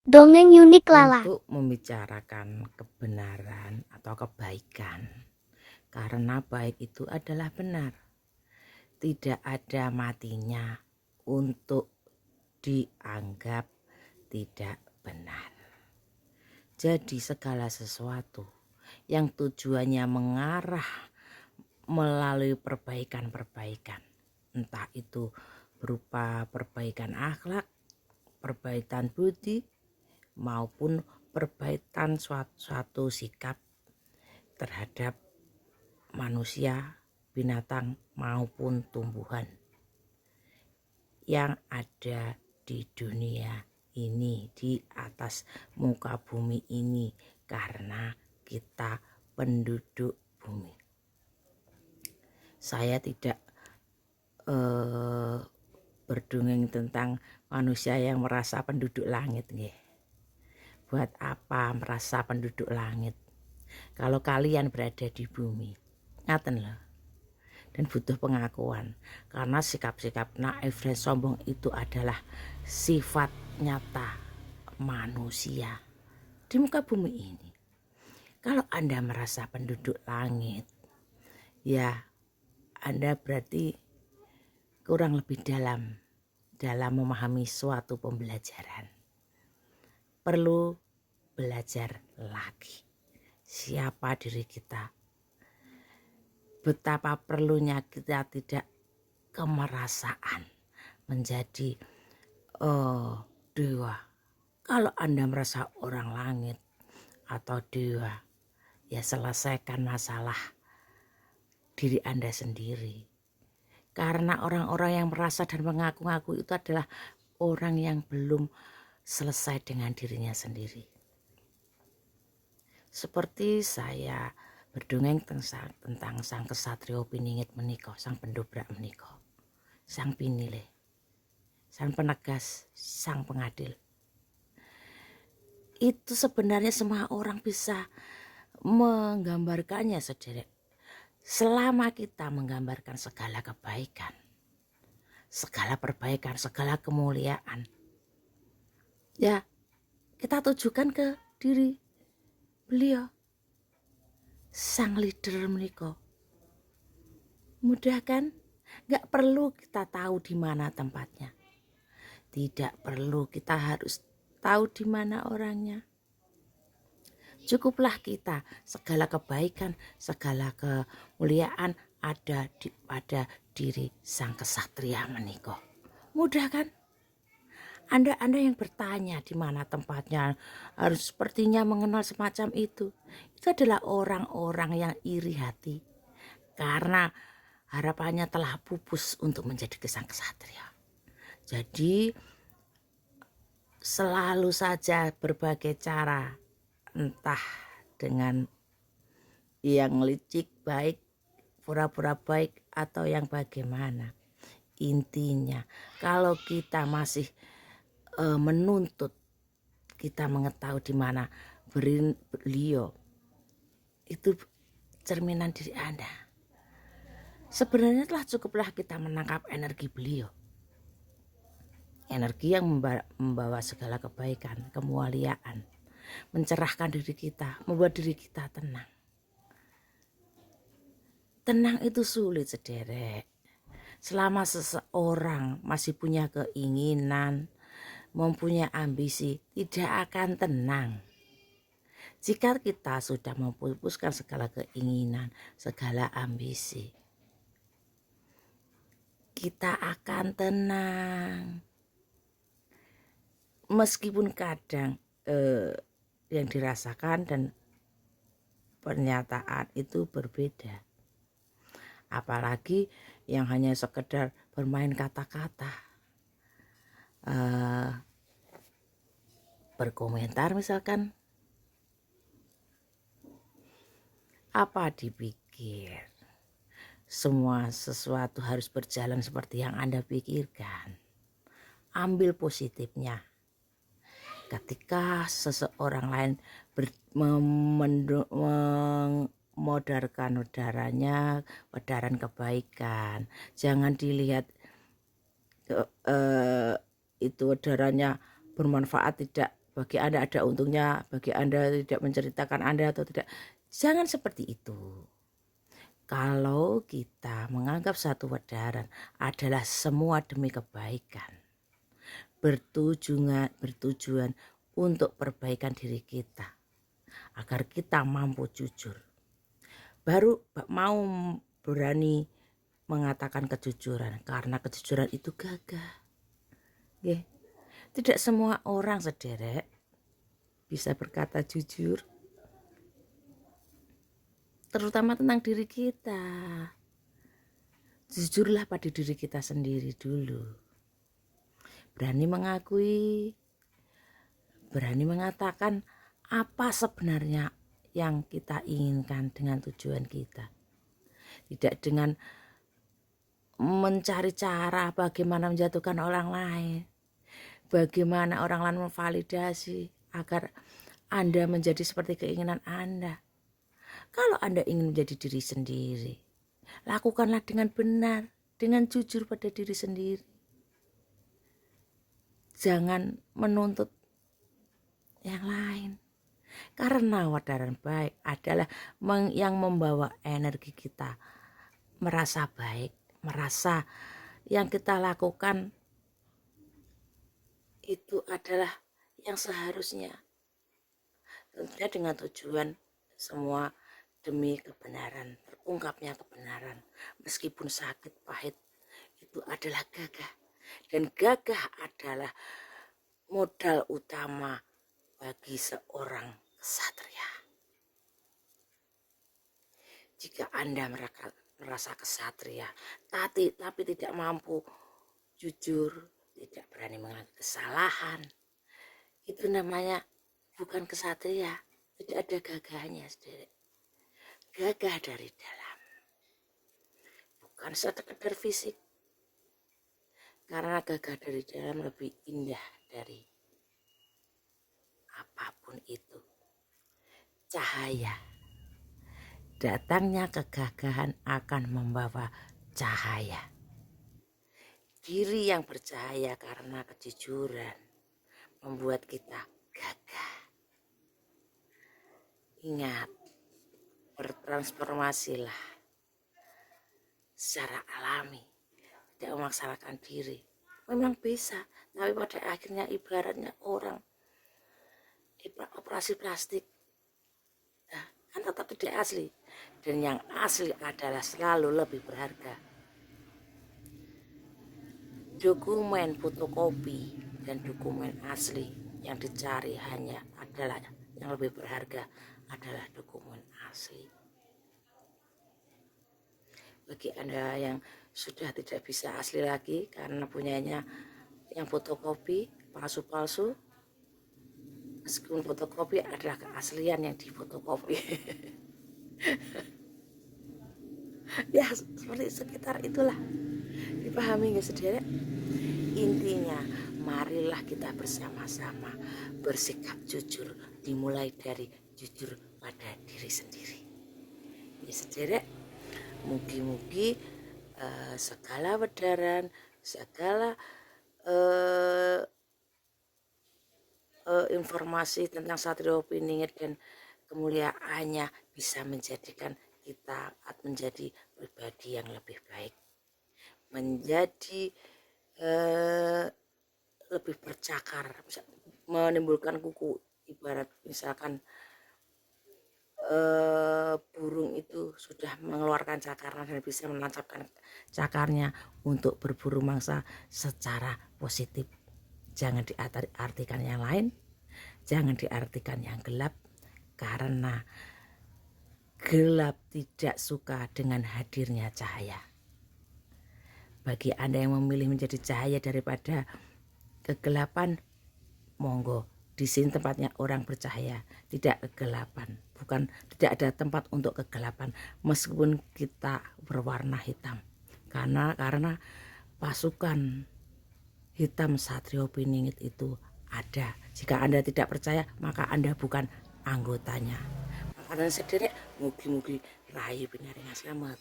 Dongeng unik Lala. Untuk membicarakan kebenaran atau kebaikan, karena baik itu adalah benar, tidak ada matinya untuk dianggap tidak benar. Jadi segala sesuatu yang tujuannya mengarah melalui perbaikan-perbaikan, entah itu berupa perbaikan akhlak, perbaikan budi, maupun perbaikan suatu sikap terhadap manusia, binatang maupun tumbuhan yang ada di dunia ini, di atas muka bumi ini, karena kita penduduk bumi. Saya tidak berdongeng tentang manusia yang merasa penduduk langit nggih. Buat apa merasa penduduk langit kalau kalian berada di bumi? Ngaten loh. Dan butuh pengakuan, karena sikap-sikap naif dan sombong itu adalah sifat nyata manusia di muka bumi ini. Kalau Anda merasa penduduk langit, ya Anda berarti kurang lebih dalam memahami suatu pembelajaran. Perlu belajar lagi siapa diri kita, betapa perlunya kita tidak kemerasaan menjadi dewa. Kalau Anda merasa orang langit atau dewa, ya selesaikan masalah diri Anda sendiri. Karena orang-orang yang merasa dan mengaku-ngaku itu adalah orang yang belum selesai dengan dirinya sendiri. Seperti saya berdongeng tentang sang kesatrio piningit menika, sang pendobrak menika, sang pinilih, sang penegas, sang pengadil. Itu sebenarnya semua orang bisa menggambarkannya, sederek. Selama kita menggambarkan segala kebaikan, segala perbaikan, segala kemuliaan, ya kita tujukan ke diri beliau, sang leader menika. Mudah kan? Gak perlu kita tahu di mana tempatnya, tidak perlu kita harus tahu di mana orangnya. Cukuplah kita segala kebaikan, segala kemuliaan ada pada diri sang kesatria menika. Mudah kan? Anda yang bertanya di mana tempatnya, harus sepertinya mengenal semacam itu. Itu adalah orang-orang yang iri hati, karena harapannya telah pupus untuk menjadi sang kesatria. Jadi selalu saja berbagai cara, entah dengan yang licik baik, pura-pura baik, atau yang bagaimana. Intinya kalau kita masih menuntut kita mengetahui di mana beliau, itu cerminan diri Anda. Sebenarnya telah cukuplah kita menangkap energi beliau, energi yang membawa segala kebaikan, kemuliaan, mencerahkan diri kita, membuat diri kita tenang. Tenang itu sulit, sederek. Selama seseorang masih punya keinginan, mempunyai ambisi, tidak akan tenang. Jika kita sudah memupuskan segala keinginan, segala ambisi, kita akan tenang. Meskipun kadang yang dirasakan dan pernyataan itu berbeda. Apalagi yang hanya sekedar bermain kata-kata, berkomentar misalkan, apa dipikir semua sesuatu harus berjalan seperti yang Anda pikirkan? Ambil positifnya. Ketika seseorang lain memodarkan udaranya, udaran kebaikan, jangan dilihat itu udaranya bermanfaat tidak bagi Anda ada untungnya, bagi Anda tidak menceritakan Anda atau tidak. Jangan seperti itu. Kalau kita menganggap satu wedaran adalah semua demi kebaikan, bertujuan untuk perbaikan diri kita, agar kita mampu jujur, baru mau berani mengatakan kejujuran, karena kejujuran itu gagah. Tidak semua orang sederek bisa berkata jujur, terutama tentang diri kita. Jujurlah pada diri kita sendiri dulu. Berani mengakui, berani mengatakan apa sebenarnya yang kita inginkan dengan tujuan kita. Tidak dengan mencari cara bagaimana menjatuhkan orang lain, bagaimana orang lain memvalidasi agar Anda menjadi seperti keinginan Anda. Kalau Anda ingin menjadi diri sendiri, lakukanlah dengan benar, dengan jujur pada diri sendiri. Jangan menuntut yang lain. Karena wedaran baik adalah yang membawa energi kita merasa baik, merasa yang kita lakukan itu adalah yang seharusnya. Tentunya dengan tujuan semua demi kebenaran, terungkapnya kebenaran. Meskipun sakit pahit, itu adalah gagah. Dan gagah adalah modal utama bagi seorang kesatria. Jika Anda merasa kesatria, tapi tidak mampu jujur, tidak berani mengakui kesalahan, itu namanya bukan kesatria, tidak ada gagahnya, saudara. Gagah dari dalam, bukan sekedar fisik, karena gagah dari dalam lebih indah dari apapun itu. Cahaya, datangnya kegagahan akan membawa cahaya. Diri yang bercahaya karena kejujuran membuat kita gagah. Ingat, bertransformasilah secara alami, tidak memaksakan diri. Memang bisa, tapi pada akhirnya ibaratnya orang operasi plastik, kan tetap tidak asli. Dan yang asli adalah selalu lebih berharga. Dokumen fotokopi dan dokumen asli yang dicari hanya adalah yang lebih berharga adalah dokumen asli. Bagi Anda yang sudah tidak bisa asli lagi karena punyanya yang fotokopi, palsu-palsu, meskipun fotokopi adalah keaslian yang difotokopi. Ya seperti sekitar itulah, dipahami nggak saudara? Intinya marilah kita bersama-sama bersikap jujur, dimulai dari jujur pada diri sendiri. Ya saudara, mugi-mugi segala wedaran, segala informasi tentang Satria Piningit dan kemuliaannya bisa menjadikan kita menjadi pribadi yang lebih baik, menjadi lebih bercakar, menimbulkan kuku. Ibarat misalkan burung itu sudah mengeluarkan cakarnya dan bisa menancapkan cakarnya untuk berburu mangsa secara positif. Jangan diartikan yang lain, jangan diartikan yang gelap, karena gelap tidak suka dengan hadirnya cahaya. Bagi Anda yang memilih menjadi cahaya daripada kegelapan, monggo, di sini tempatnya orang bercahaya, tidak kegelapan. Bukan, tidak ada tempat untuk kegelapan meskipun kita berwarna hitam. Karena pasukan hitam Satria Piningit itu ada. Jika Anda tidak percaya, maka Anda bukan anggotanya. Maka sendiri, mugi-mugi rahayu pinaringan selamat.